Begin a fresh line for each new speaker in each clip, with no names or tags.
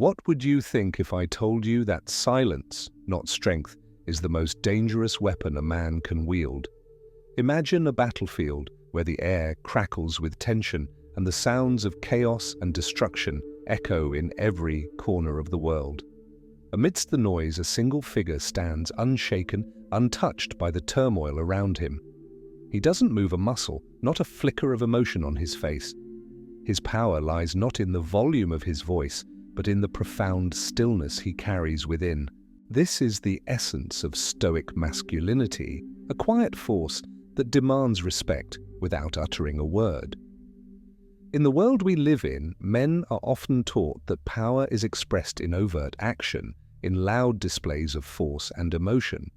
What would you think if I told you that silence, not strength, is the most dangerous weapon a man can wield? Imagine a battlefield where the air crackles with tension and the sounds of chaos and destruction echo in every corner of the world. Amidst the noise, a single figure stands unshaken, untouched by the turmoil around him. He doesn't move a muscle, not a flicker of emotion on his face. His power lies not in the volume of his voice, but in the profound stillness he carries within. This is the essence of Stoic masculinity, a quiet force that demands respect without uttering a word. In the world we live in, men are often taught that power is expressed in overt action, in loud displays of force and emotion.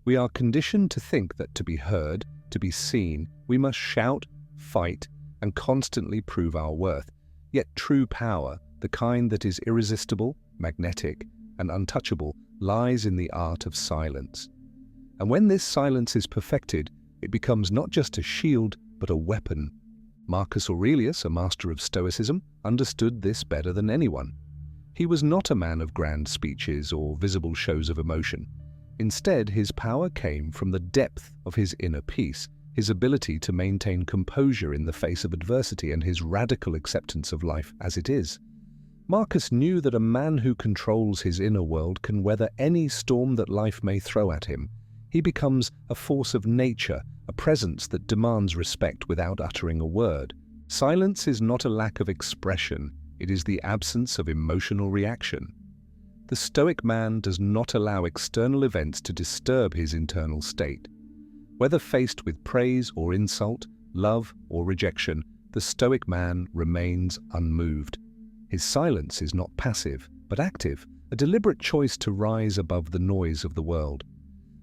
We are conditioned to think that to be heard, to be seen, we must shout, fight, and constantly prove our worth. Yet true power, the kind that is irresistible, magnetic, and untouchable, lies in the art of silence. And when this silence is perfected, it becomes not just a shield, but a weapon. Marcus Aurelius, a master of Stoicism, understood this better than anyone. He was not a man of grand speeches or visible shows of emotion. Instead, his power came from the depth of his inner peace, his ability to maintain composure in the face of adversity, and his radical acceptance of life as it is. Marcus knew that a man who controls his inner world can weather any storm that life may throw at him. He becomes a force of nature, a presence that demands respect without uttering a word. Silence is not a lack of expression, it is the absence of emotional reaction. The Stoic man does not allow external events to disturb his internal state. Whether faced with praise or insult, love or rejection, the Stoic man remains unmoved. His silence is not passive, but active, a deliberate choice to rise above the noise of the world.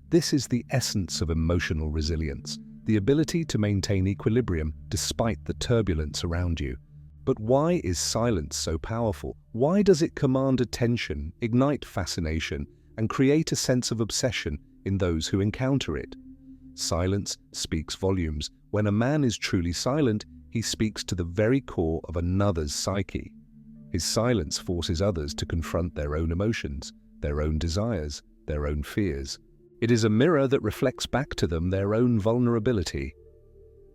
This is the essence of emotional resilience, the ability to maintain equilibrium despite the turbulence around you. But why is silence so powerful? Why does it command attention, ignite fascination, and create a sense of obsession in those who encounter it? Silence speaks volumes. When a man is truly silent, he speaks to the very core of another's psyche. His silence forces others to confront their own emotions, their own desires, their own fears. It is a mirror that reflects back to them their own vulnerability.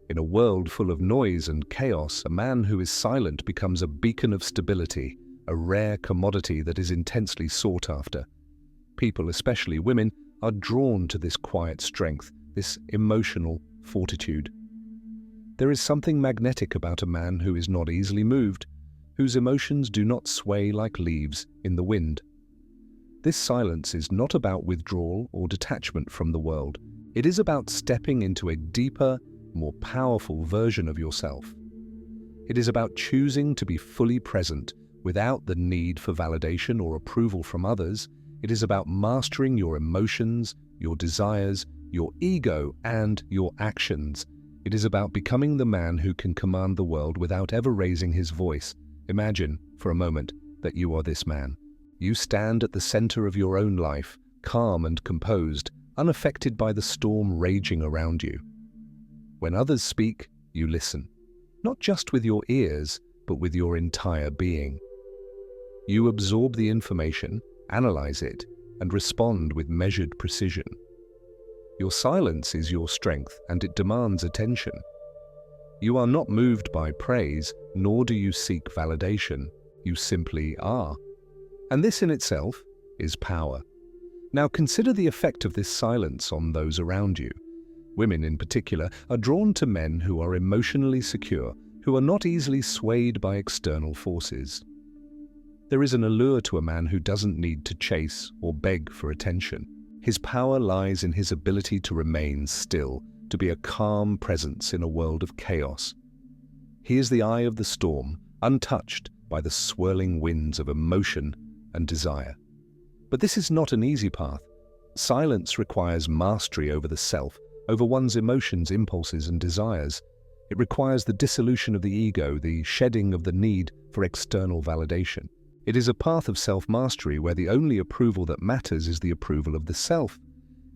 In a world full of noise and chaos, a man who is silent becomes a beacon of stability, a rare commodity that is intensely sought after. People, especially women, are drawn to this quiet strength, this emotional fortitude. There is something magnetic about a man who is not easily moved, whose emotions do not sway like leaves in the wind. This silence is not about withdrawal or detachment from the world. It is about stepping into a deeper, more powerful version of yourself. It is about choosing to be fully present without the need for validation or approval from others. It is about mastering your emotions, your desires, your ego, and your actions. It is about becoming the man who can command the world without ever raising his voice. Imagine, for a moment, that you are this man. You stand at the center of your own life, calm and composed, unaffected by the storm raging around you. When others speak, you listen, not just with your ears, but with your entire being. You absorb the information, analyze it, and respond with measured precision. Your silence is your strength, and it demands attention. You are not moved by praise, nor do you seek validation. You simply are. And this in itself is power. Now consider the effect of this silence on those around you. Women in particular are drawn to men who are emotionally secure, who are not easily swayed by external forces. There is an allure to a man who doesn't need to chase or beg for attention. His power lies in his ability to remain still, to be a calm presence in a world of chaos. He is the eye of the storm, untouched by the swirling winds of emotion and desire. But this is not an easy path. Silence requires mastery over the self, over one's emotions, impulses, and desires. It requires the dissolution of the ego, the shedding of the need for external validation. It is a path of self-mastery where the only approval that matters is the approval of the self.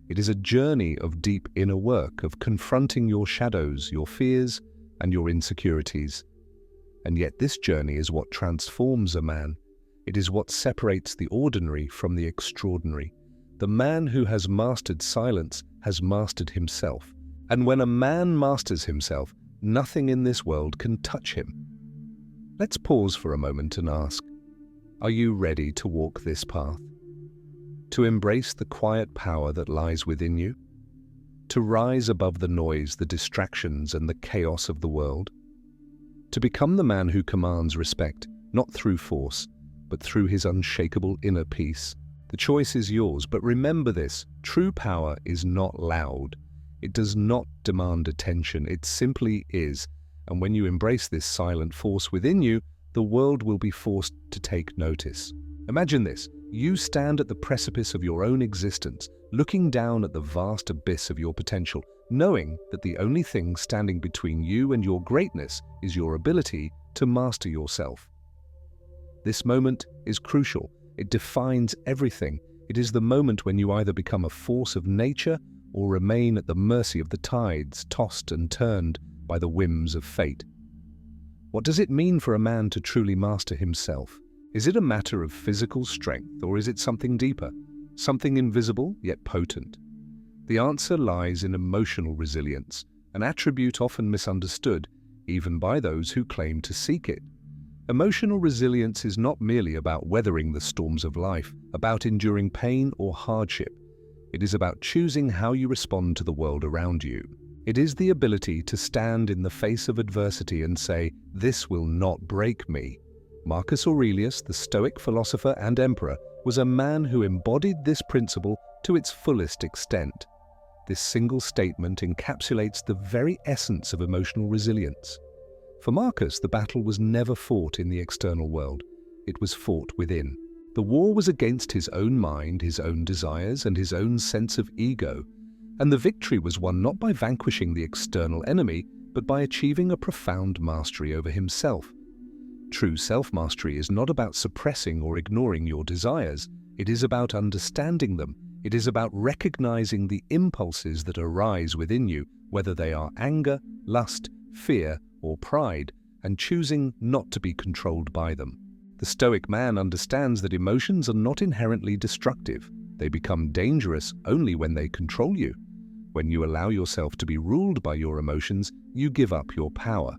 It is a journey of deep inner work, of confronting your shadows, your fears, and your insecurities. And yet this journey is what transforms a man. It is what separates the ordinary from the extraordinary. The man who has mastered silence has mastered himself. And when a man masters himself, nothing in this world can touch him. Let's pause for a moment and ask, are you ready to walk this path? To embrace the quiet power that lies within you? To rise above the noise, the distractions, and the chaos of the world? To become the man who commands respect, not through force, but through his unshakable inner peace? The choice is yours, but remember this: true power is not loud. It does not demand attention, it simply is. And when you embrace this silent force within you, the world will be forced to take notice. Imagine this: you stand at the precipice of your own existence, looking down at the vast abyss of your potential, knowing that the only thing standing between you and your greatness is your ability to master yourself. This moment is crucial. It defines everything. It is the moment when you either become a force of nature or remain at the mercy of the tides, tossed and turned by the whims of fate. What does it mean for a man to truly master himself? Is it a matter of physical strength, or is it something deeper, something invisible yet potent? The answer lies in emotional resilience, an attribute often misunderstood, even by those who claim to seek it. Emotional resilience is not merely about weathering the storms of life, about enduring pain or hardship. It is about choosing how you respond to the world around you. It is the ability to stand in the face of adversity and say, "This will not break me." Marcus Aurelius, the Stoic philosopher and emperor, was a man who embodied this principle to its fullest extent. This single statement encapsulates the very essence of emotional resilience. For Marcus, the battle was never fought in the external world. It was fought within. The war was against his own mind, his own desires, and his own sense of ego. And the victory was won not by vanquishing the external enemy, but by achieving a profound mastery over himself. True self-mastery is not about suppressing or ignoring your desires. It is about understanding them. It is about recognizing the impulses that arise within you, whether they are anger, lust, fear, or pride, and choosing not to be controlled by them. The Stoic man understands that emotions are not inherently destructive. They become dangerous only when they control you. When you allow yourself to be ruled by your emotions, you give up your power.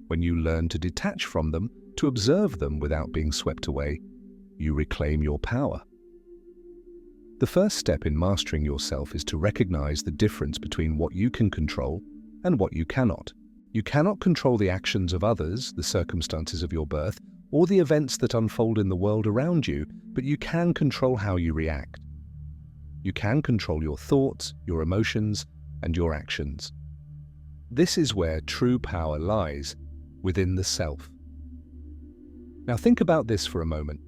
When you learn to detach from them, to observe them without being swept away, you reclaim your power. The first step in mastering yourself is to recognize the difference between what you can control and what you cannot. You cannot control the actions of others, the circumstances of your birth, or the events that unfold in the world around you, but you can control how you react. You can control your thoughts, your emotions, and your actions. This is where true power lies, within the self. Now think about this for a moment.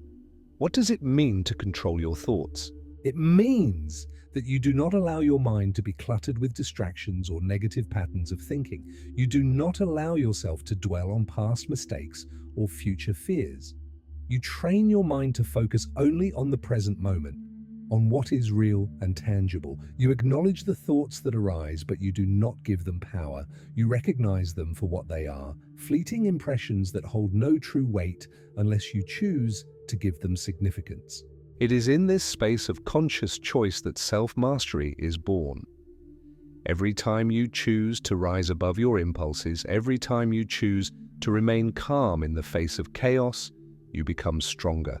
What does it mean to control your thoughts? It means that you do not allow your mind to be cluttered with distractions or negative patterns of thinking. You do not allow yourself to dwell on past mistakes or future fears. You train your mind to focus only on the present moment, on what is real and tangible. You acknowledge the thoughts that arise, but you do not give them power. You recognize them for what they are, fleeting impressions that hold no true weight unless you choose to give them significance. It is in this space of conscious choice that self-mastery is born. Every time you choose to rise above your impulses, every time you choose to remain calm in the face of chaos, you become stronger.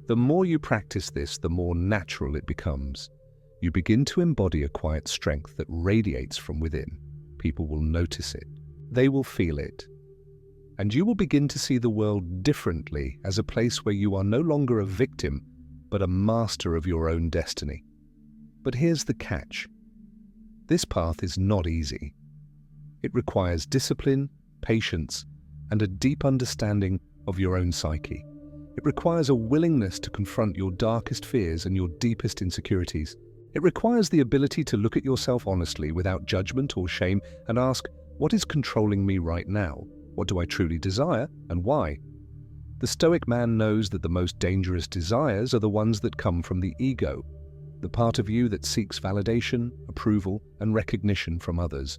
The more you practice this, the more natural it becomes. You begin to embody a quiet strength that radiates from within. People will notice it. They will feel it. And you will begin to see the world differently, as a place where you are no longer a victim, but a master of your own destiny. But here's the catch. This path is not easy. It requires discipline, patience, and a deep understanding of your own psyche. It requires a willingness to confront your darkest fears and your deepest insecurities. It requires the ability to look at yourself honestly without judgment or shame and ask, what is controlling me right now? What do I truly desire and why? The Stoic man knows that the most dangerous desires are the ones that come from the ego, the part of you that seeks validation, approval, and recognition from others.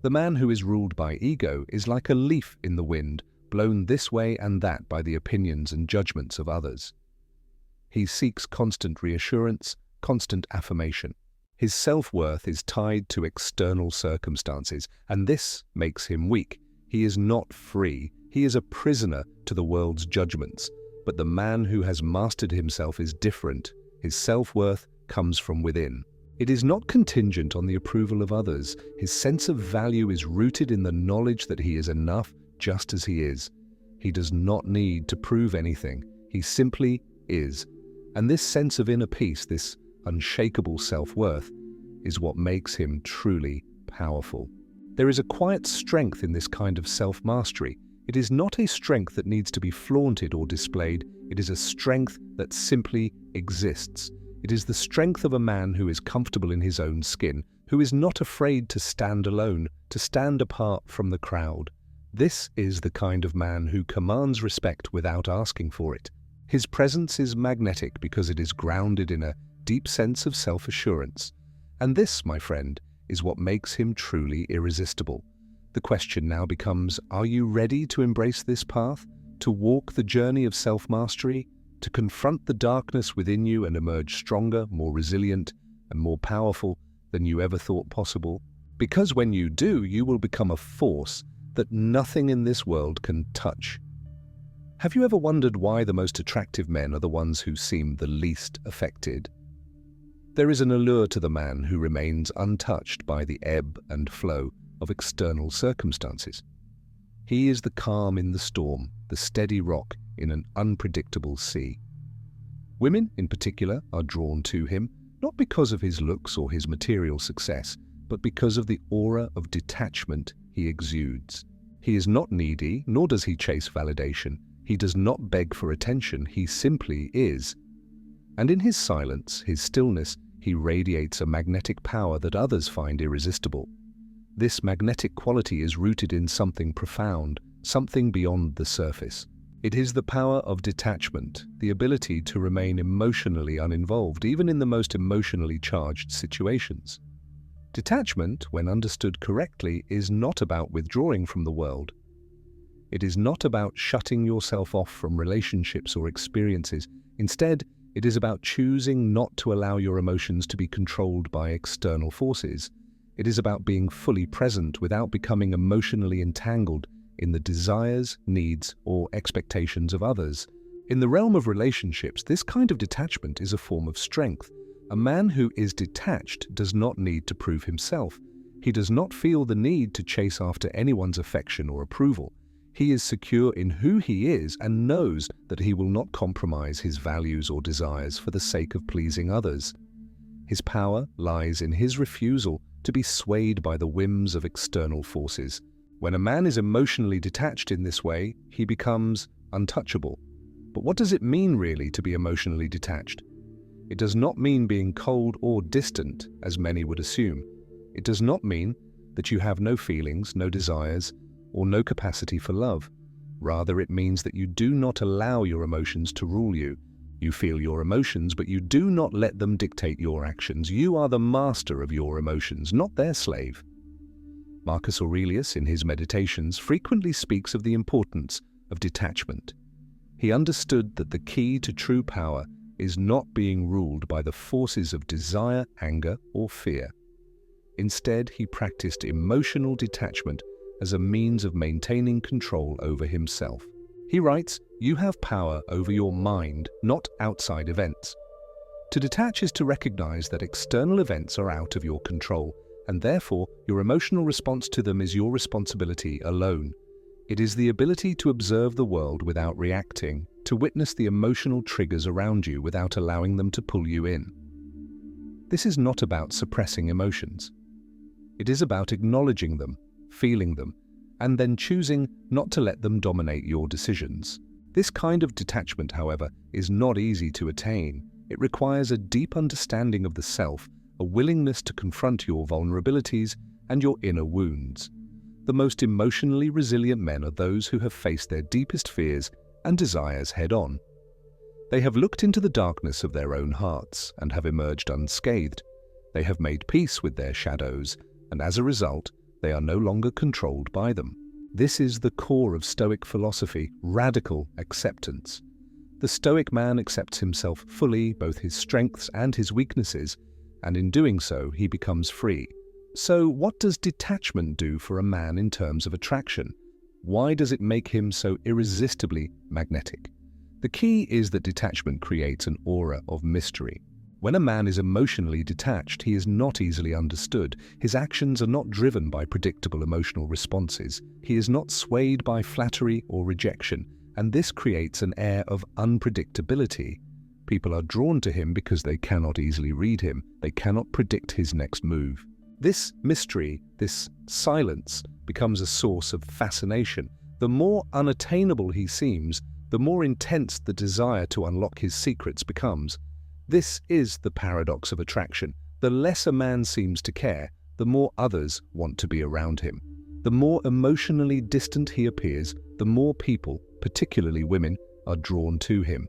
The man who is ruled by ego is like a leaf in the wind, blown this way and that by the opinions and judgments of others. He seeks constant reassurance, constant affirmation. His self-worth is tied to external circumstances, and this makes him weak. He is not free. He is a prisoner to the world's judgments. But the man who has mastered himself is different. His self-worth comes from within. It is not contingent on the approval of others. His sense of value is rooted in the knowledge that he is enough just as he is. He does not need to prove anything. He simply is. And this sense of inner peace, this unshakable self-worth, is what makes him truly powerful. There is a quiet strength in this kind of self-mastery. It is not a strength that needs to be flaunted or displayed. It is a strength that simply exists. It is the strength of a man who is comfortable in his own skin, who is not afraid to stand alone, to stand apart from the crowd. This is the kind of man who commands respect without asking for it. His presence is magnetic because it is grounded in a deep sense of self-assurance. And this, my friend, is what makes him truly irresistible. The question now becomes, are you ready to embrace this path? To walk the journey of self-mastery? To confront the darkness within you and emerge stronger, more resilient, and more powerful than you ever thought possible? Because when you do, you will become a force that nothing in this world can touch. Have you ever wondered why the most attractive men are the ones who seem the least affected? There is an allure to the man who remains untouched by the ebb and flow of external circumstances. He is the calm in the storm, the steady rock in an unpredictable sea. Women, in particular, are drawn to him, not because of his looks or his material success, but because of the aura of detachment he exudes. He is not needy, nor does he chase validation. He does not beg for attention, he simply is. And in his silence, his stillness, he radiates a magnetic power that others find irresistible. This magnetic quality is rooted in something profound, something beyond the surface. It is the power of detachment, the ability to remain emotionally uninvolved, even in the most emotionally charged situations. Detachment, when understood correctly, is not about withdrawing from the world. It is not about shutting yourself off from relationships or experiences. Instead, it is about choosing not to allow your emotions to be controlled by external forces. It is about being fully present without becoming emotionally entangled in the desires, needs, or expectations of others. In the realm of relationships, this kind of detachment is a form of strength. A man who is detached does not need to prove himself. He does not feel the need to chase after anyone's affection or approval. He is secure in who he is and knows that he will not compromise his values or desires for the sake of pleasing others. His power lies in his refusal to be swayed by the whims of external forces. When a man is emotionally detached in this way, he becomes untouchable. But what does it mean really to be emotionally detached? It does not mean being cold or distant, as many would assume. It does not mean that you have no feelings, no desires, or no capacity for love. Rather, it means that you do not allow your emotions to rule you. You feel your emotions, but you do not let them dictate your actions. You are the master of your emotions, not their slave. Marcus Aurelius, in his Meditations, frequently speaks of the importance of detachment. He understood that the key to true power is not being ruled by the forces of desire, anger, or fear. Instead, he practiced emotional detachment as a means of maintaining control over himself. He writes, "You have power over your mind, not outside events." To detach is to recognize that external events are out of your control, and therefore your emotional response to them is your responsibility alone. It is the ability to observe the world without reacting, to witness the emotional triggers around you without allowing them to pull you in. This is not about suppressing emotions. It is about acknowledging them, feeling them, and then choosing not to let them dominate your decisions. This kind of detachment, however, is not easy to attain. It requires a deep understanding of the self, a willingness to confront your vulnerabilities and your inner wounds. The most emotionally resilient men are those who have faced their deepest fears and desires head-on. They have looked into the darkness of their own hearts and have emerged unscathed. They have made peace with their shadows, and as a result, they are no longer controlled by them. This is the core of Stoic philosophy, radical acceptance. The Stoic man accepts himself fully, both his strengths and his weaknesses, and in doing so, he becomes free. So, what does detachment do for a man in terms of attraction? Why does it make him so irresistibly magnetic? The key is that detachment creates an aura of mystery. When a man is emotionally detached, he is not easily understood. His actions are not driven by predictable emotional responses. He is not swayed by flattery or rejection, and this creates an air of unpredictability. People are drawn to him because they cannot easily read him. They cannot predict his next move. This mystery, this silence, becomes a source of fascination. The more unattainable he seems, the more intense the desire to unlock his secrets becomes. This is the paradox of attraction. The less a man seems to care, the more others want to be around him. The more emotionally distant he appears, the more people, particularly women, are drawn to him.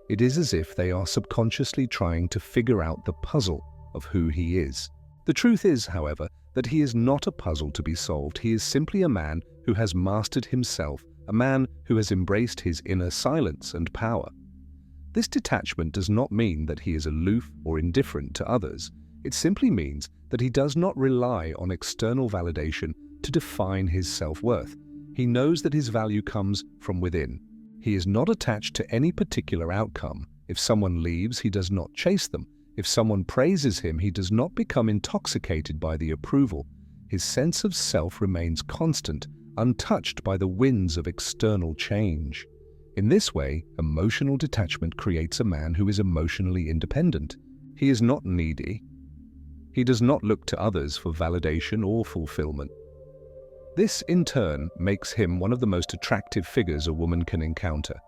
It is as if they are subconsciously trying to figure out the puzzle of who he is. The truth is, however, that he is not a puzzle to be solved. He is simply a man who has mastered himself, a man who has embraced his inner silence and power. This detachment does not mean that he is aloof or indifferent to others. It simply means that he does not rely on external validation to define his self-worth. He knows that his value comes from within. He is not attached to any particular outcome. If someone leaves, he does not chase them. If someone praises him, he does not become intoxicated by the approval. His sense of self remains constant, untouched by the winds of external change. In this way, emotional detachment creates a man who is emotionally independent. He is not needy. He does not look to others for validation or fulfillment. This, in turn, makes him one of the most attractive figures a woman can encounter.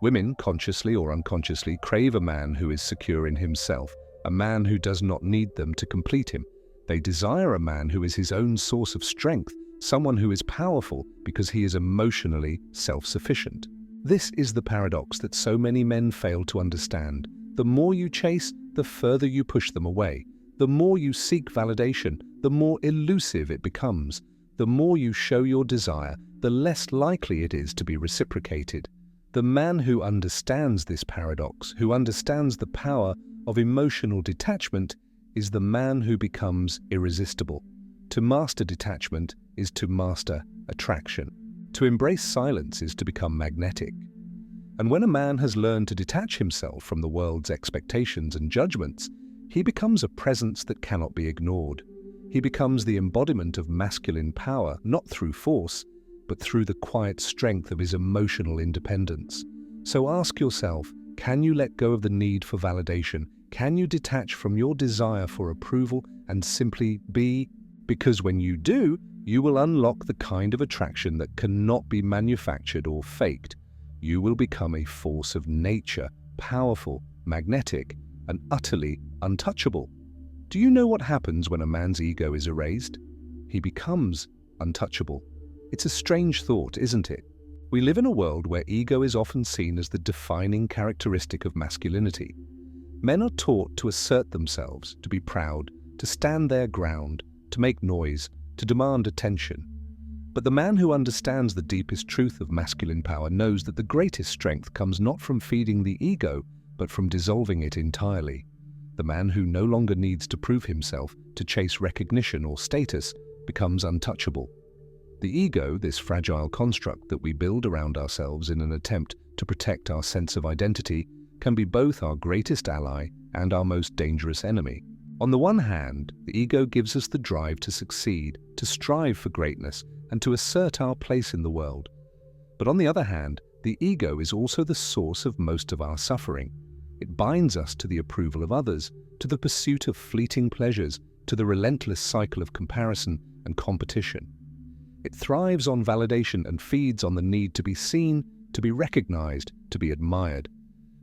Women, consciously or unconsciously, crave a man who is secure in himself, a man who does not need them to complete him. They desire a man who is his own source of strength, someone who is powerful because he is emotionally self-sufficient. This is the paradox that so many men fail to understand. The more you chase, the further you push them away. The more you seek validation, the more elusive it becomes. The more you show your desire, the less likely it is to be reciprocated. The man who understands this paradox, who understands the power of emotional detachment, is the man who becomes irresistible. To master detachment is to master attraction. To embrace silence is to become magnetic. And when a man has learned to detach himself from the world's expectations and judgments, he becomes a presence that cannot be ignored. He becomes the embodiment of masculine power, not through force, but through the quiet strength of his emotional independence. So ask yourself, can you let go of the need for validation? Can you detach from your desire for approval and simply be? Because when you do, you will unlock the kind of attraction that cannot be manufactured or faked. You will become a force of nature, powerful, magnetic, and utterly untouchable. Do you know what happens when a man's ego is erased? He becomes untouchable. It's a strange thought, isn't it? We live in a world where ego is often seen as the defining characteristic of masculinity. Men are taught to assert themselves, to be proud, to stand their ground, to make noise, to demand attention. But the man who understands the deepest truth of masculine power knows that the greatest strength comes not from feeding the ego, but from dissolving it entirely. The man who no longer needs to prove himself, to chase recognition or status, becomes untouchable. The ego, this fragile construct that we build around ourselves in an attempt to protect our sense of identity, can be both our greatest ally and our most dangerous enemy. On the one hand, the ego gives us the drive to succeed, to strive for greatness, and to assert our place in the world. But on the other hand, the ego is also the source of most of our suffering. It binds us to the approval of others, to the pursuit of fleeting pleasures, to the relentless cycle of comparison and competition. It thrives on validation and feeds on the need to be seen, to be recognized, to be admired.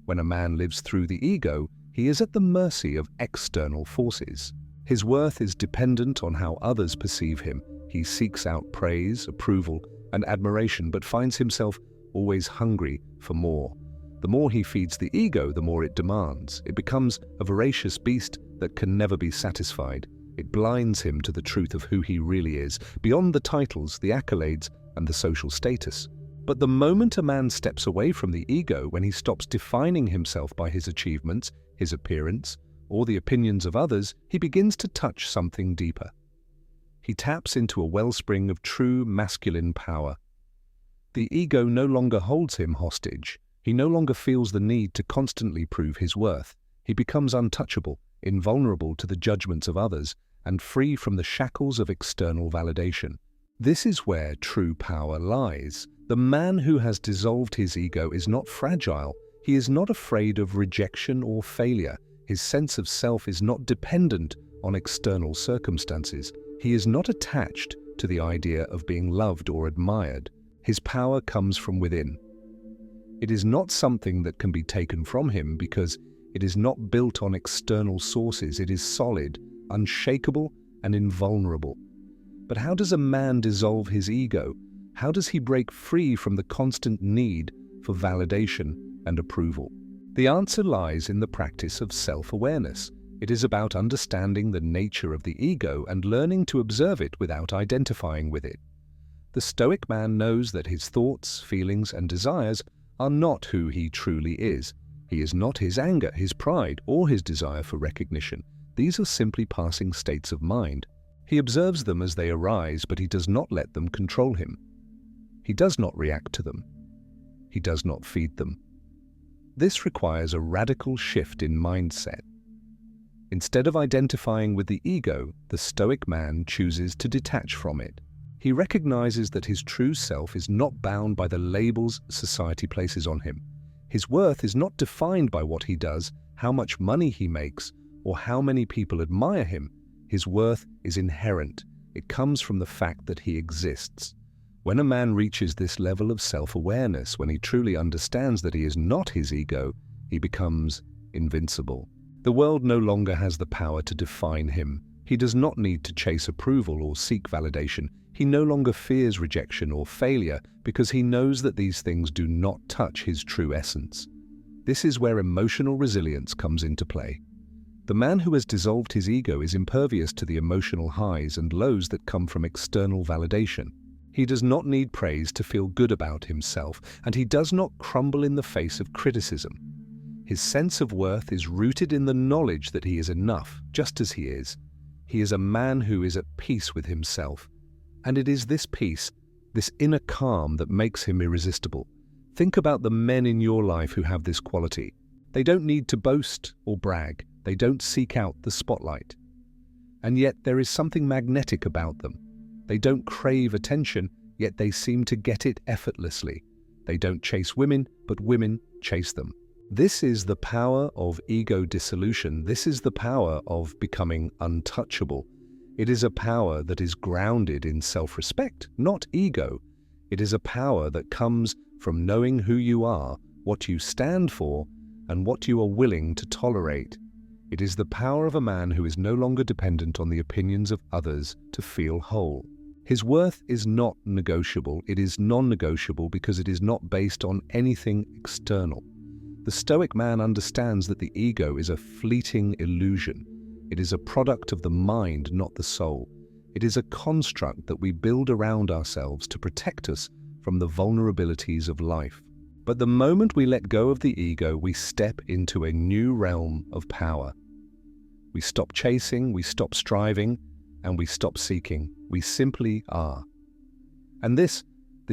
When a man lives through the ego, he is at the mercy of external forces. His worth is dependent on how others perceive him. He seeks out praise, approval, and admiration, but finds himself always hungry for more. The more he feeds the ego, the more it demands. It becomes a voracious beast that can never be satisfied. It blinds him to the truth of who he really is. Beyond the titles, the accolades, and the social status. But the moment a man steps away from the ego, when he stops defining himself by his achievements, his appearance, or the opinions of others, he begins to touch something deeper. He taps into a wellspring of true masculine power. The ego no longer holds him hostage. He no longer feels the need to constantly prove his worth. He becomes untouchable, invulnerable to the judgments of others, and free from the shackles of external validation. This is where true power lies. The man who has dissolved his ego is not fragile. He is not afraid of rejection or failure. His sense of self is not dependent on external circumstances. He is not attached to the idea of being loved or admired. His power comes from within. It is not something that can be taken from him because it is not built on external sources. It is solid, unshakable, and invulnerable. But how does a man dissolve his ego? How does he break free from the constant need for validation and approval? The answer lies in the practice of self-awareness. It is about understanding the nature of the ego and learning to observe it without identifying with it. The Stoic man knows that his thoughts, feelings, and desires are not who he truly is. He is not his anger, his pride, or his desire for recognition. These are simply passing states of mind. He observes them as they arise, but he does not let them control him. He does not react to them. He does not feed them. This requires a radical shift in mindset. Instead of identifying with the ego, the Stoic man chooses to detach from it. He recognizes that his true self is not bound by the labels society places on him. His worth is not defined by what he does, how much money he makes, or how many people admire him. His worth is inherent. It comes from the fact that he exists. When a man reaches this level of self-awareness, when he truly understands that he is not his ego, he becomes invincible. The world no longer has the power to define him. He does not need to chase approval or seek validation. He no longer fears rejection or failure because he knows that these things do not touch his true essence. This is where emotional resilience comes into play. The man who has dissolved his ego is impervious to the emotional highs and lows that come from external validation. He does not need praise to feel good about himself, and he does not crumble in the face of criticism. His sense of worth is rooted in the knowledge that he is enough, just as he is. He is a man who is at peace with himself. And it is this peace, this inner calm, that makes him irresistible. Think about the men in your life who have this quality. They don't need to boast or brag. They don't seek out the spotlight. And yet there is something magnetic about them. They don't crave attention, yet they seem to get it effortlessly. They don't chase women, but women chase them. This is the power of ego dissolution. This is the power of becoming untouchable. It is a power that is grounded in self-respect, not ego. It is a power that comes from knowing who you are, what you stand for, and what you are willing to tolerate. It is the power of a man who is no longer dependent on the opinions of others to feel whole. His worth is not negotiable. It is non-negotiable because it is not based on anything external. The Stoic man understands that the ego is a fleeting illusion. It is a product of the mind, not the soul. It is a construct that we build around ourselves to protect us from the vulnerabilities of life. But the moment we let go of the ego, we step into a new realm of power. We stop chasing, we stop striving, and we stop seeking. We simply are. And this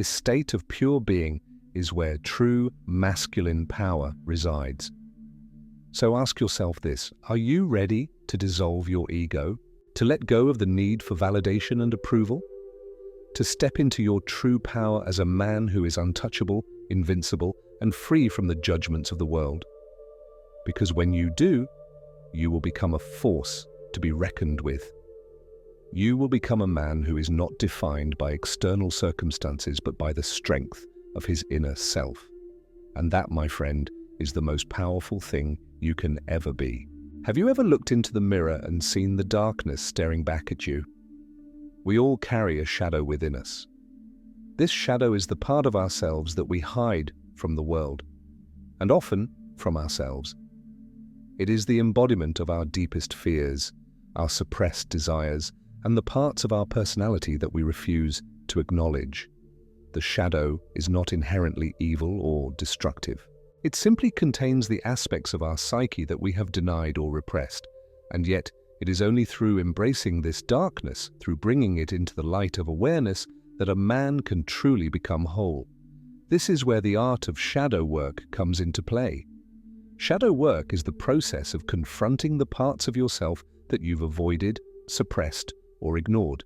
state of pure being is where true masculine power resides. So ask yourself this: are you ready to dissolve your ego, to let go of the need for validation and approval, to step into your true power as a man who is untouchable, invincible, and free from the judgments of the world? Because when you do, you will become a force to be reckoned with. You will become a man who is not defined by external circumstances, but by the strength of his inner self. And that, my friend, is the most powerful thing you can ever be. Have you ever looked into the mirror and seen the darkness staring back at you? We all carry a shadow within us. This shadow is the part of ourselves that we hide from the world, and often from ourselves. It is the embodiment of our deepest fears, our suppressed desires, and the parts of our personality that we refuse to acknowledge. the shadow is not inherently evil or destructive. It simply contains the aspects of our psyche that we have denied or repressed, and yet it is only through embracing this darkness, through bringing it into the light of awareness, that a man can truly become whole. This is where the art of shadow work comes into play. Shadow work is the process of confronting the parts of yourself that you've avoided, suppressed, or ignored.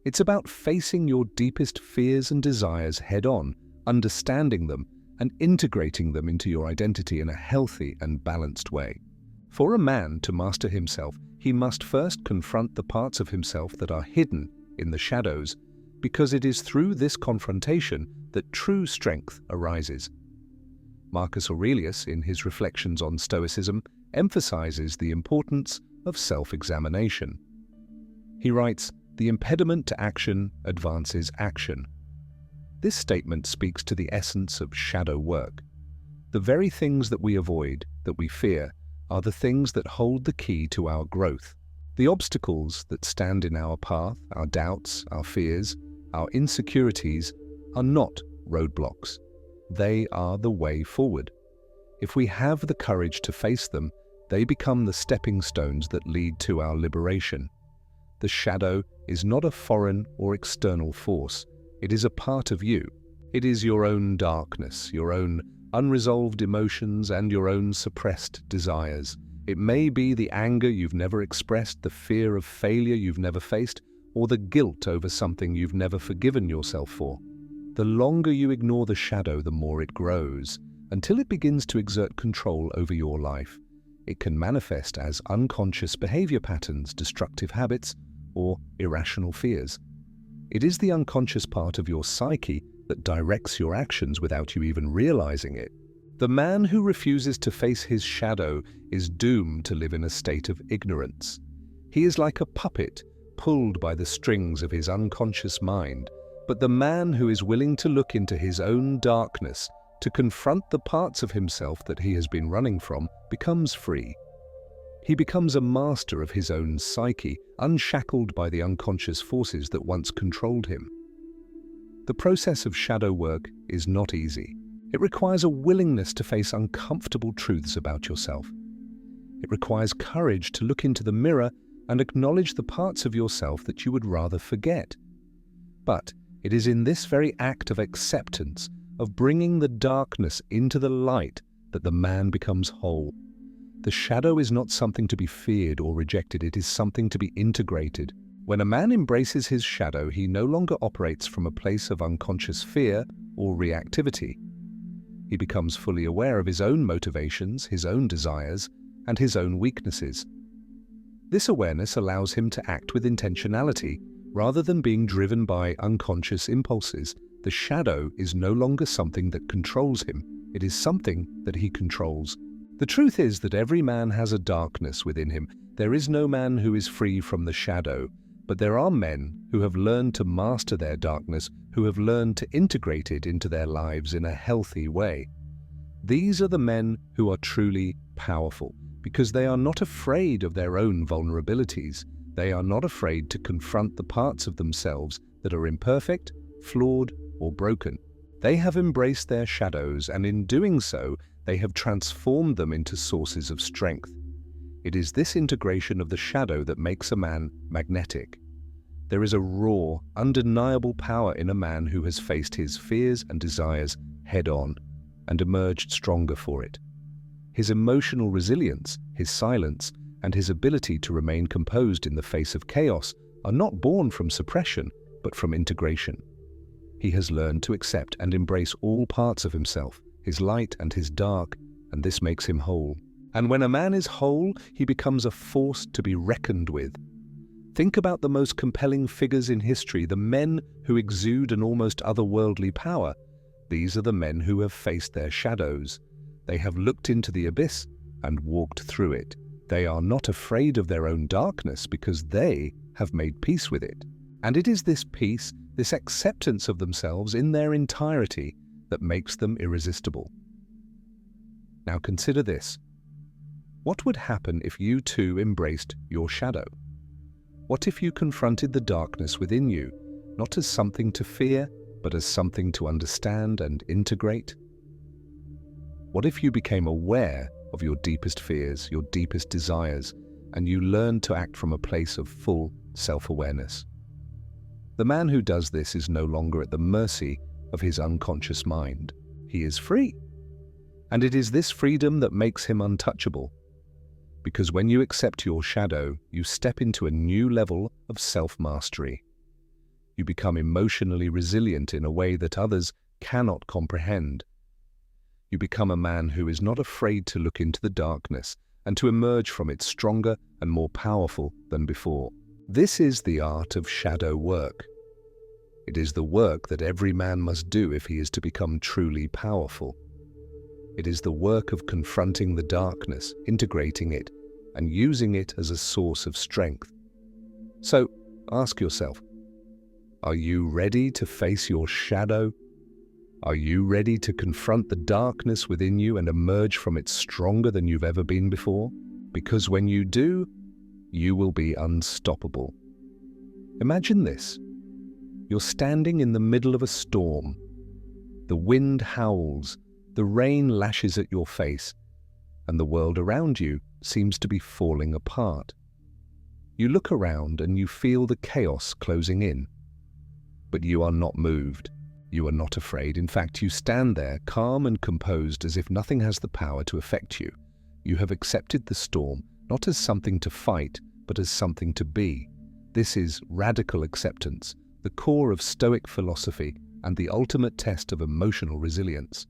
It's about facing your deepest fears and desires head-on, understanding them, and integrating them into your identity in a healthy and balanced way. For a man to master himself, he must first confront the parts of himself that are hidden in the shadows, because it is through this confrontation that true strength arises. Marcus Aurelius, in his reflections on Stoicism, emphasizes the importance of self-examination. He writes, "The impediment to action advances action." This statement speaks to the essence of shadow work. The very things that we avoid, that we fear, are the things that hold the key to our growth. The obstacles that stand in our path, our doubts, our fears, our insecurities, are not roadblocks. They are the way forward. If we have the courage to face them, they become the stepping stones that lead to our liberation. The shadow is not a foreign or external force. It is a part of you. It is your own darkness, your own unresolved emotions, and your own suppressed desires. It may be the anger you've never expressed, the fear of failure you've never faced, or the guilt over something you've never forgiven yourself for. The longer you ignore the shadow, the more it grows, until it begins to exert control over your life. It can manifest as unconscious behavior patterns, destructive habits, or irrational fears. It is the unconscious part of your psyche that directs your actions without you even realizing it. The man who refuses to face his shadow is doomed to live in a state of ignorance. He is like a puppet pulled by the strings of his unconscious mind. But the man who is willing to look into his own darkness, to confront the parts of himself that he has been running from, becomes free. He becomes a master of his own psyche, unshackled by the unconscious forces that once controlled him. The process of shadow work is not easy. It requires a willingness to face uncomfortable truths about yourself. It requires courage to look into the mirror and acknowledge the parts of yourself that you would rather forget. But it is in this very act of acceptance, of bringing the darkness into the light, that the man becomes whole. The shadow is not something to be feared or rejected, it is something to be integrated. When a man embraces his shadow, he no longer operates from a place of unconscious fear or reactivity. He becomes fully aware of his own motivations, his own desires, and his own weaknesses. This awareness allows him to act with intentionality, rather than being driven by unconscious impulses. The shadow is no longer something that controls him, it is something that he controls. The truth is that every man has a darkness within him. There is no man who is free from the shadow, but there are men who have learned to master their darkness, who have learned to integrate it into their lives in a healthy way. These are the men who are truly powerful, because they are not afraid of their own vulnerabilities. They are not afraid to confront the parts of themselves that are imperfect, flawed, or broken. They have embraced their shadows, and in doing so, they have transformed them into sources of strength. It is this integration of the shadow that makes a man magnetic. There is a raw, undeniable power in a man who has faced his fears and desires head-on and emerged stronger for it. His emotional resilience, his silence, and his ability to remain composed in the face of chaos are not born from suppression, but from integration. He has learned to accept and embrace all parts of himself, his light and his dark, and this makes him whole. And when a man is whole, he becomes a force to be reckoned with. Think about the most compelling figures in history, the men who exude an almost otherworldly power. These are the men who have faced their shadows. They have looked into the abyss and walked through it. They are not afraid of their own darkness because they have made peace with it. And it is this peace, this acceptance of themselves in their entirety, that makes them irresistible. Now consider this. What would happen if you too embraced your shadow? What if you confronted the darkness within you, not as something to fear, but as something to understand and integrate? What if you became aware of your deepest fears, your deepest desires, and you learned to act from a place of full self-awareness? The man who does this is no longer at the mercy of his unconscious mind. He is free. And it is this freedom that makes him untouchable. Because when you accept your shadow, you step into a new level of self-mastery. You become emotionally resilient in a way that others cannot comprehend. You become a man who is not afraid to look into the darkness and to emerge from it stronger and more powerful than before. This is the art of shadow work. It is the work that every man must do if he is to become truly powerful. It is the work of confronting the darkness, integrating it, and using it as a source of strength. So, ask yourself, are you ready to face your shadow? Are you ready to confront the darkness within you and emerge from it stronger than you've ever been before? Because when you do, you will be unstoppable. Imagine this. You're standing in the middle of a storm. The wind howls, the rain lashes at your face, and the world around you seems to be falling apart. You look around and you feel the chaos closing in. But you are not moved. You are not afraid. In fact, you stand there calm and composed as if nothing has the power to affect you. You have accepted the storm, not as something to fight, but as something to be. This is radical acceptance, the core of Stoic philosophy and the ultimate test of emotional resilience.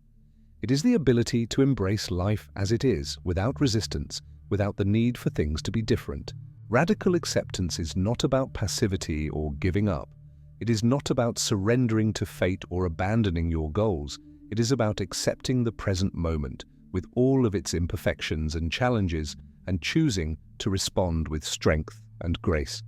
It is the ability to embrace life as it is, without resistance, without the need for things to be different. Radical acceptance is not about passivity or giving up. It is not about surrendering to fate or abandoning your goals. It is about accepting the present moment with all of its imperfections and challenges and choosing to respond with strength and grace.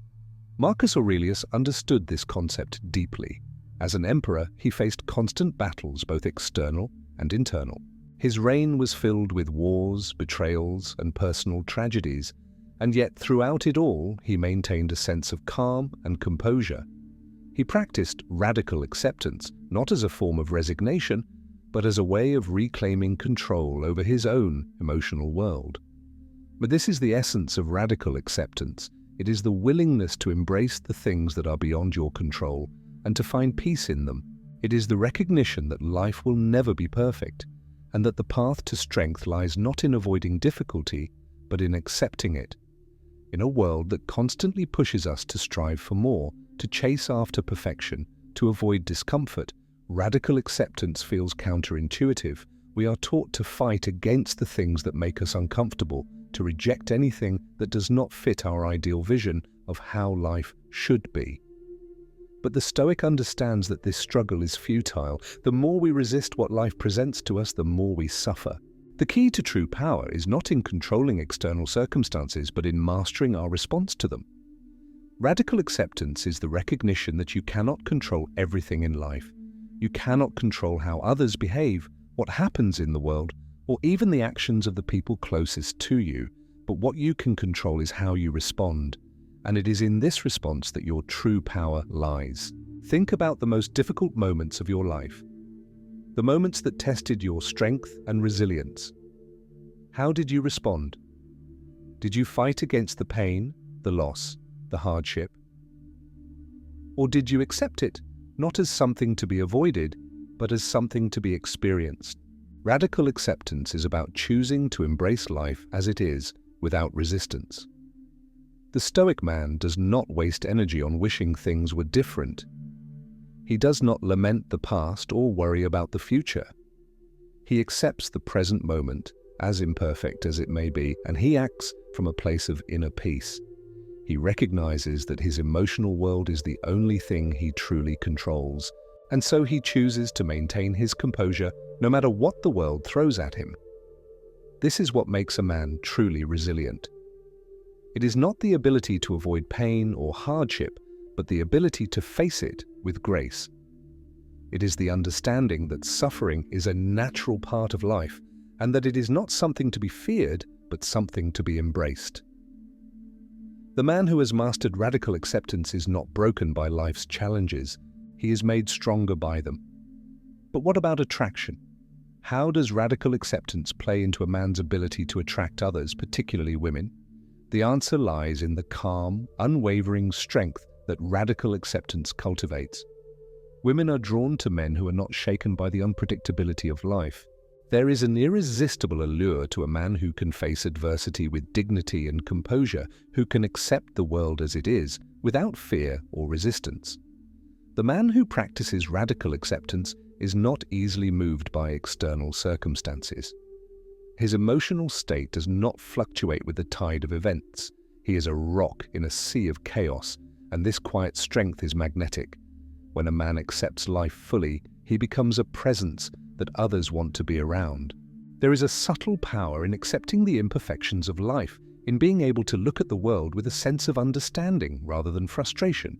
Marcus Aurelius understood this concept deeply. As an emperor, he faced constant battles, both external and internal. His reign was filled with wars, betrayals, and personal tragedies, and yet throughout it all, he maintained a sense of calm and composure. He practiced radical acceptance, not as a form of resignation, but as a way of reclaiming control over his own emotional world. But this is the essence of radical acceptance. It is the willingness to embrace the things that are beyond your control and to find peace in them. It is the recognition that life will never be perfect, and that the path to strength lies not in avoiding difficulty, but in accepting it. In a world that constantly pushes us to strive for more, to chase after perfection, to avoid discomfort, radical acceptance feels counterintuitive. We are taught to fight against the things that make us uncomfortable, to reject anything that does not fit our ideal vision of how life should be. But the Stoic understands that this struggle is futile. The more we resist what life presents to us, the more we suffer. The key to true power is not in controlling external circumstances, but in mastering our response to them. Radical acceptance is the recognition that you cannot control everything in life. You cannot control how others behave, what happens in the world, or even the actions of the people closest to you. But what you can control is how you respond. And it is in this response that your true power lies. Think about the most difficult moments of your life. The moments that tested your strength and resilience. How did you respond? Did you fight against the pain, the loss, the hardship? Or did you accept it, not as something to be avoided, but as something to be experienced? Radical acceptance is about choosing to embrace life as it is, without resistance. The Stoic man does not waste energy on wishing things were different. He does not lament the past or worry about the future. He accepts the present moment, as imperfect as it may be, and he acts from a place of inner peace. He recognizes that his emotional world is the only thing he truly controls, and so he chooses to maintain his composure no matter what the world throws at him. This is what makes a man truly resilient. It is not the ability to avoid pain or hardship, but the ability to face it with grace. It is the understanding that suffering is a natural part of life, and that it is not something to be feared, but something to be embraced. The man who has mastered radical acceptance is not broken by life's challenges. he is made stronger by them. But what about attraction? How does radical acceptance play into a man's ability to attract others, particularly women? The answer lies in the calm, unwavering strength that radical acceptance cultivates. Women are drawn to men who are not shaken by the unpredictability of life. There is an irresistible allure to a man who can face adversity with dignity and composure, who can accept the world as it is, without fear or resistance. The man who practices radical acceptance is not easily moved by external circumstances. His emotional state does not fluctuate with the tide of events. He is a rock in a sea of chaos, and this quiet strength is magnetic. When a man accepts life fully, he becomes a presence that others want to be around. There is a subtle power in accepting the imperfections of life, in being able to look at the world with a sense of understanding rather than frustration.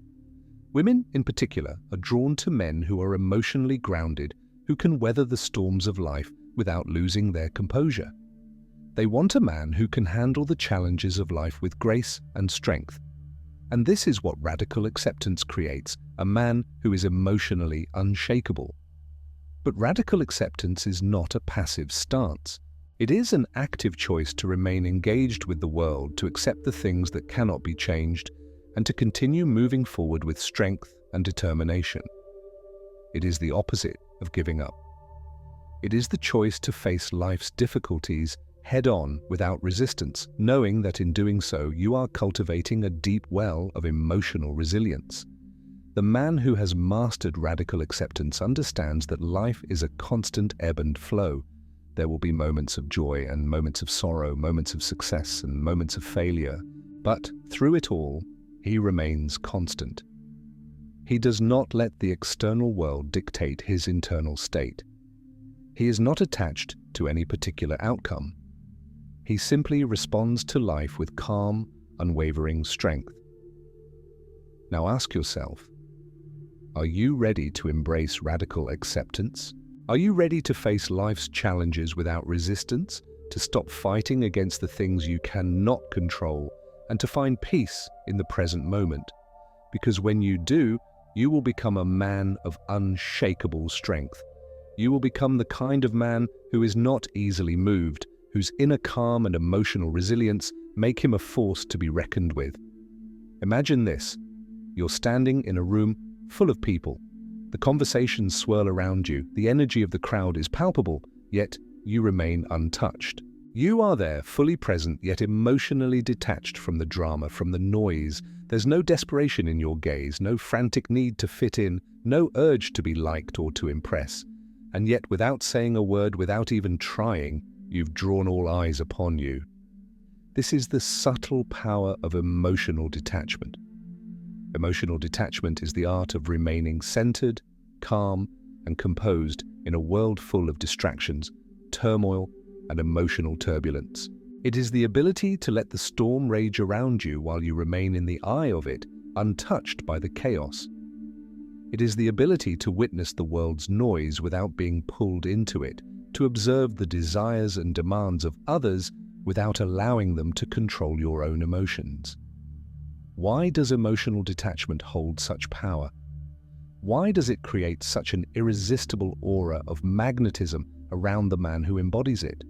Women, in particular, are drawn to men who are emotionally grounded, who can weather the storms of life without losing their composure. They want a man who can handle the challenges of life with grace and strength. And this is what radical acceptance creates, a man who is emotionally unshakable. But radical acceptance is not a passive stance. It is an active choice to remain engaged with the world, to accept the things that cannot be changed, and to continue moving forward with strength and determination. It is the opposite of giving up. It is the choice to face life's difficulties head-on without resistance, knowing that in doing so you are cultivating a deep well of emotional resilience. The man who has mastered radical acceptance understands that life is a constant ebb and flow. There will be moments of joy and moments of sorrow, moments of success and moments of failure, but through it all, he remains constant. He does not let the external world dictate his internal state. He is not attached to any particular outcome. He simply responds to life with calm, unwavering strength. Now ask yourself, are you ready to embrace radical acceptance? Are you ready to face life's challenges without resistance, to stop fighting against the things you cannot control, and to find peace in the present moment? Because when you do, you will become a man of unshakable strength. You will become the kind of man who is not easily moved, whose inner calm and emotional resilience make him a force to be reckoned with. Imagine this. You're standing in a room full of people. The conversations swirl around you, the energy of the crowd is palpable, yet you remain untouched. You are there, fully present, yet emotionally detached from the drama, from the noise. There's no desperation in your gaze, no frantic need to fit in, no urge to be liked or to impress. And yet, without saying a word, without even trying, you've drawn all eyes upon you. This is the subtle power of emotional detachment. Emotional detachment is the art of remaining centered, calm, and composed in a world full of distractions, turmoil, and emotional turbulence. It is the ability to let the storm rage around you while you remain in the eye of it, untouched by the chaos. It is the ability to witness the world's noise without being pulled into it, to observe the desires and demands of others without allowing them to control your own emotions. Why does emotional detachment hold such power? Why does it create such an irresistible aura of magnetism around the man who embodies it?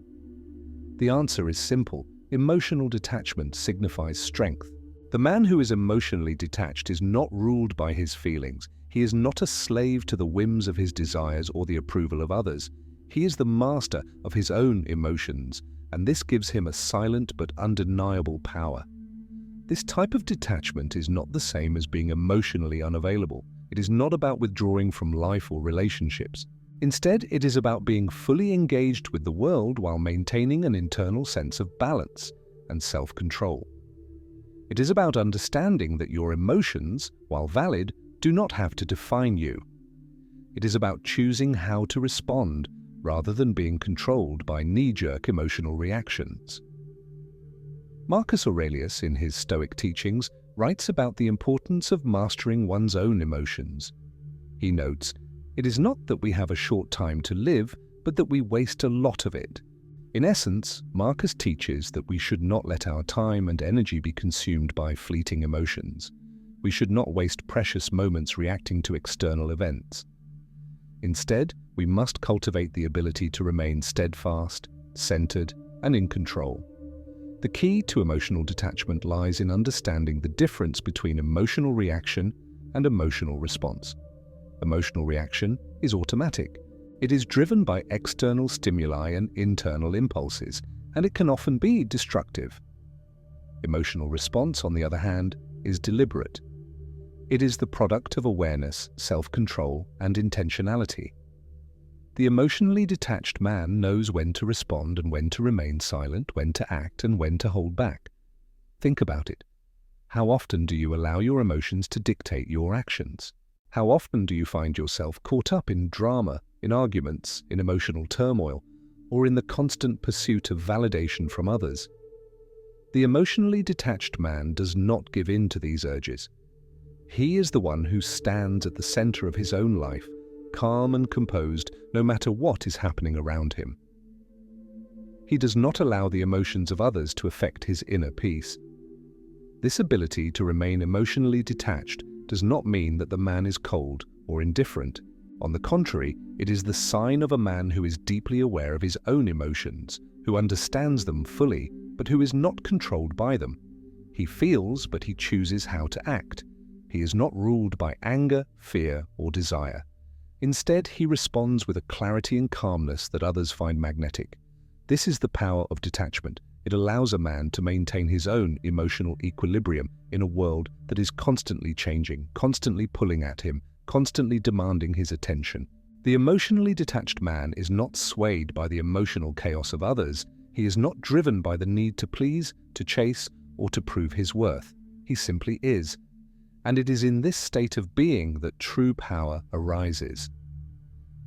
The answer is simple. Emotional detachment signifies strength. The man who is emotionally detached is not ruled by his feelings. He is not a slave to the whims of his desires or the approval of others. He is the master of his own emotions, and this gives him a silent but undeniable power. This type of detachment is not the same as being emotionally unavailable. It is not about withdrawing from life or relationships. Instead, it is about being fully engaged with the world while maintaining an internal sense of balance and self-control. It is about understanding that your emotions, while valid, do not have to define you. It is about choosing how to respond rather than being controlled by knee-jerk emotional reactions. Marcus Aurelius, in his Stoic teachings, writes about the importance of mastering one's own emotions. He notes, "It is not that we have a short time to live, but that we waste a lot of it." In essence, Marcus teaches that we should not let our time and energy be consumed by fleeting emotions. We should not waste precious moments reacting to external events. Instead, we must cultivate the ability to remain steadfast, centered, and in control. The key to emotional detachment lies in understanding the difference between emotional reaction and emotional response. Emotional reaction is automatic. It is driven by external stimuli and internal impulses, and it can often be destructive. Emotional response, on the other hand, is deliberate. It is the product of awareness, self-control, and intentionality. The emotionally detached man knows when to respond and when to remain silent, when to act and when to hold back. Think about it. How often do you allow your emotions to dictate your actions? How often do you find yourself caught up in drama, in arguments, in emotional turmoil, or in the constant pursuit of validation from others? The emotionally detached man does not give in to these urges. He is the one who stands at the center of his own life, calm and composed no matter what is happening around him. He does not allow the emotions of others to affect his inner peace. This ability to remain emotionally detached does not mean that the man is cold or indifferent. On the contrary, it is the sign of a man who is deeply aware of his own emotions, who understands them fully, but who is not controlled by them. He feels, but he chooses how to act. He is not ruled by anger, fear, or desire. Instead, he responds with a clarity and calmness that others find magnetic. This is the power of detachment. It allows a man to maintain his own emotional equilibrium in a world that is constantly changing, constantly pulling at him, constantly demanding his attention. The emotionally detached man is not swayed by the emotional chaos of others. He is not driven by the need to please, to chase, or to prove his worth. He simply is. And it is in this state of being that true power arises.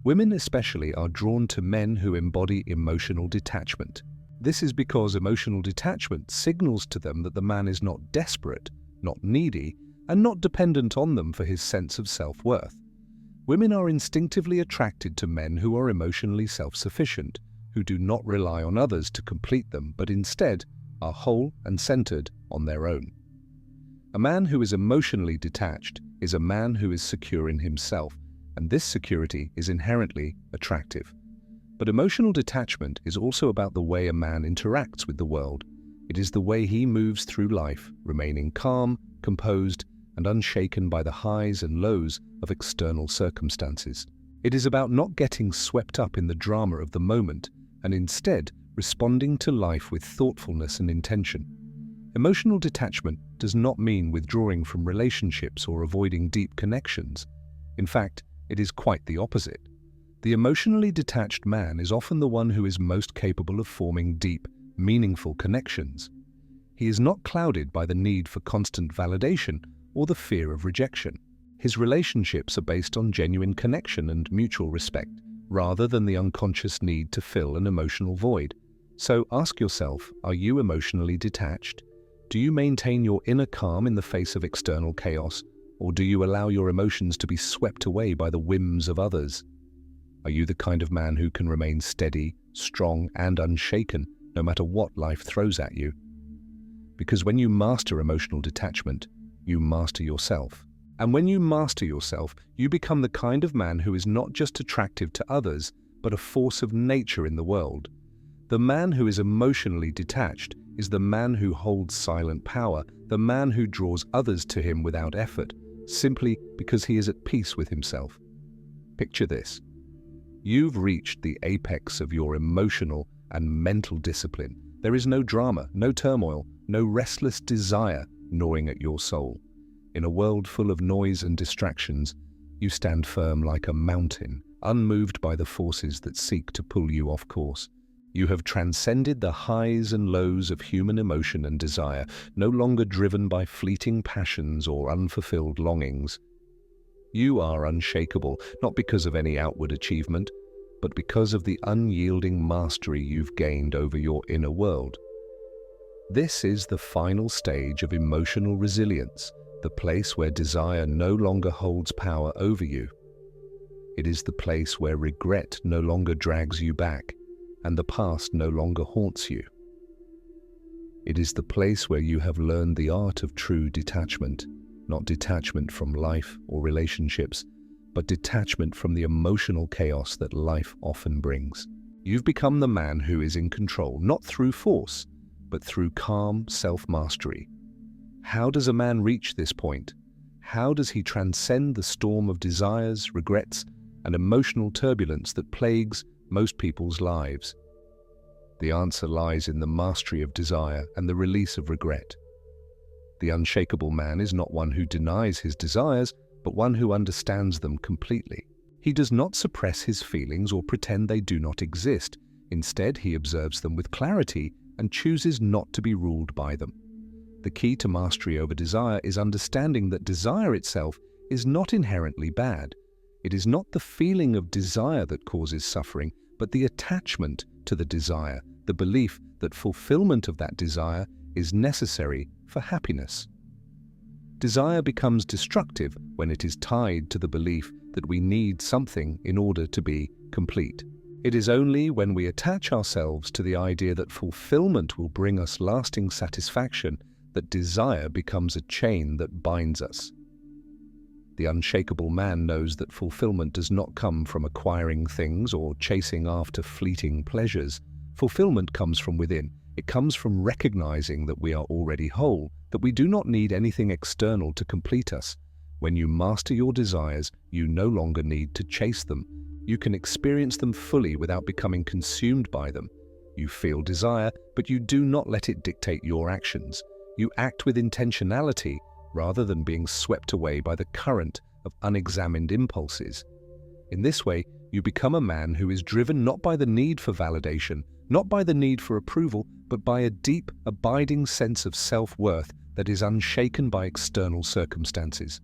Women especially are drawn to men who embody emotional detachment. This is because emotional detachment signals to them that the man is not desperate, not needy, and not dependent on them for his sense of self-worth. Women are instinctively attracted to men who are emotionally self-sufficient, who do not rely on others to complete them, but instead are whole and centered on their own. A man who is emotionally detached is a man who is secure in himself, and this security is inherently attractive. But emotional detachment is also about the way a man interacts with the world. It is the way he moves through life, remaining calm, composed, and unshaken by the highs and lows of external circumstances. It is about not getting swept up in the drama of the moment, and instead responding to life with thoughtfulness and intention. Emotional detachment does not mean withdrawing from relationships or avoiding deep connections. In fact, it is quite the opposite. The emotionally detached man is often the one who is most capable of forming deep, meaningful connections. He is not clouded by the need for constant validation or the fear of rejection. His relationships are based on genuine connection and mutual respect, rather than the unconscious need to fill an emotional void. So ask yourself, are you emotionally detached? Do you maintain your inner calm in the face of external chaos, or do you allow your emotions to be swept away by the whims of others? Are you the kind of man who can remain steady, strong, and unshaken no matter what life throws at you? Because when you master emotional detachment, you master yourself. And when you master yourself, you become the kind of man who is not just attractive to others, but a force of nature in the world. The man who is emotionally detached is the man who holds silent power, the man who draws others to him without effort, simply because he is at peace with himself. Picture this. You've reached the apex of your emotional and mental discipline. There is no drama, no turmoil, no restless desire gnawing at your soul. In a world full of noise and distractions, you stand firm like a mountain, unmoved by the forces that seek to pull you off course. You have transcended the highs and lows of human emotion and desire, no longer driven by fleeting passions or unfulfilled longings. You are unshakable, not because of any outward achievement, but because of the unyielding mastery you've gained over your inner world. This is the final stage of emotional resilience, the place where desire no longer holds power over you. It is the place where regret no longer drags you back, and the past no longer haunts you. It is the place where you have learned the art of true detachment, not detachment from life or relationships, but detachment from the emotional chaos that life often brings. You've become the man who is in control, not through force, but through calm self-mastery. How does a man reach this point? How does he transcend the storm of desires, regrets, and emotional turbulence that plagues most people's lives? The answer lies in the mastery of desire and the release of regret. The unshakable man is not one who denies his desires, but one who understands them completely. He does not suppress his feelings or pretend they do not exist. Instead, he observes them with clarity and chooses not to be ruled by them. The key to mastery over desire is understanding that desire itself is not inherently bad. It is not the feeling of desire that causes suffering, but the attachment to the desire, the belief that fulfillment of that desire is necessary for happiness. Desire becomes destructive when it is tied to the belief that we need something in order to be complete. It is only when we attach ourselves to the idea that fulfillment will bring us lasting satisfaction that desire becomes a chain that binds us. The unshakable man knows that fulfillment does not come from acquiring things or chasing after fleeting pleasures. Fulfillment comes from within. It comes from recognizing that we are already whole, that we do not need anything external to complete us. When you master your desires, you no longer need to chase them. You can experience them fully without becoming consumed by them. You feel desire, but you do not let it dictate your actions. You act with intentionality rather than being swept away by the current of unexamined impulses. In this way, you become a man who is driven not by the need for validation, not by the need for approval, but by a deep, abiding sense of self-worth that is unshaken by external circumstances.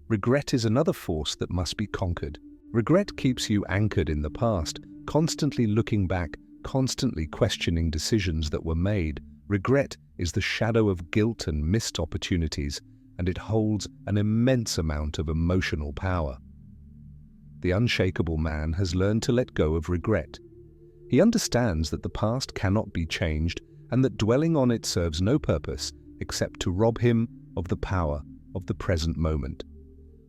Regret is another force that must be conquered. Regret keeps you anchored in the past, constantly looking back, constantly questioning decisions that were made. Regret is the shadow of guilt and missed opportunities, and it holds an immense amount of emotional power. The unshakable man has learned to let go of regret. He understands that the past cannot be changed and that dwelling on it serves no purpose except to rob him of the power of the present moment.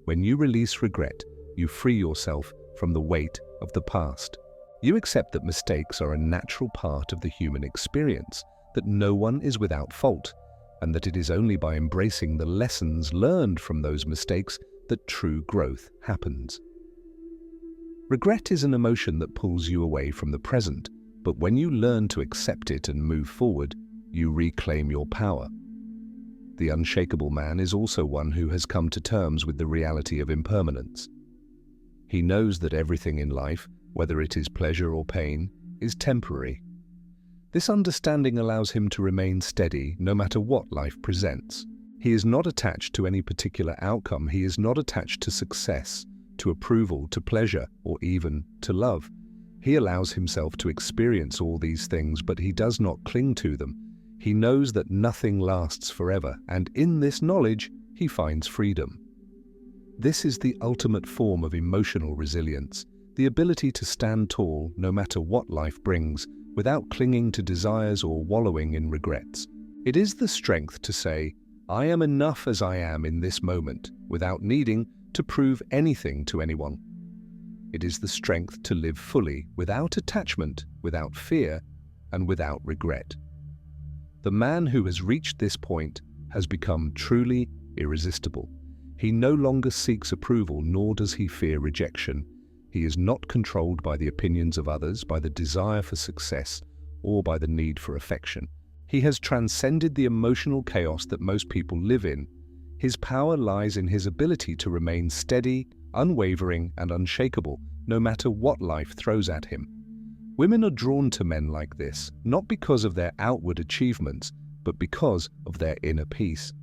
When you release regret, you free yourself from the weight of the past. You accept that mistakes are a natural part of the human experience, that no one is without fault, and that it is only by embracing the lessons learned from those mistakes that true growth happens. Regret is an emotion that pulls you away from the present, but when you learn to accept it and move forward, you reclaim your power. The unshakable man is also one who has come to terms with the reality of impermanence. He knows that everything in life, whether it is pleasure or pain, is temporary. This understanding allows him to remain steady no matter what life presents. He is not attached to any particular outcome. He is not attached to success, to approval, to pleasure, or even to love. He allows himself to experience all these things, but he does not cling to them. He knows that nothing lasts forever, and in this knowledge, he finds freedom. This is the ultimate form of emotional resilience, the ability to stand tall no matter what life brings, without clinging to desires or wallowing in regrets. It is the strength to say, "I am enough as I am in this moment," without needing to prove anything to anyone. It is the strength to live fully, without attachment, without fear, and without regret. The man who has reached this point has become truly irresistible. He no longer seeks approval, nor does he fear rejection. He is not controlled by the opinions of others, by the desire for success, or by the need for affection. He has transcended the emotional chaos that most people live in. His power lies in his ability to remain steady, unwavering, and unshakable, no matter what life throws at him. Women are drawn to men like this, not because of their outward achievements, but because of their inner peace.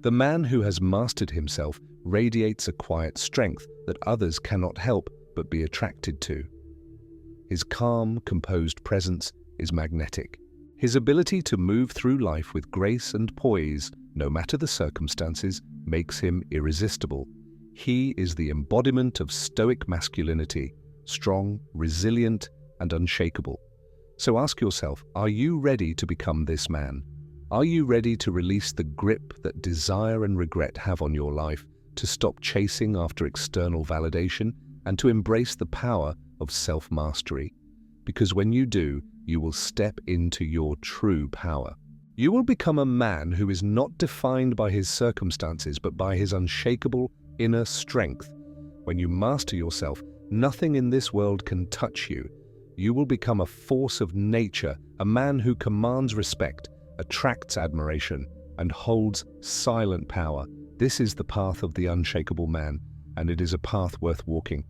The man who has mastered himself radiates a quiet strength that others cannot help but be attracted to. His calm, composed presence is magnetic. His ability to move through life with grace and poise, no matter the circumstances, makes him irresistible. He is the embodiment of Stoic masculinity, strong, resilient, and unshakable. So ask yourself, are you ready to become this man? Are you ready to release the grip that desire and regret have on your life, to stop chasing after external validation, and to embrace the power of self-mastery? Because when you do, you will step into your true power. You will become a man who is not defined by his circumstances, but by his unshakable inner strength. When you master yourself, nothing in this world can touch you. You will become a force of nature, a man who commands respect, attracts admiration, and holds silent power. This is the path of the unshakable man, and it is a path worth walking.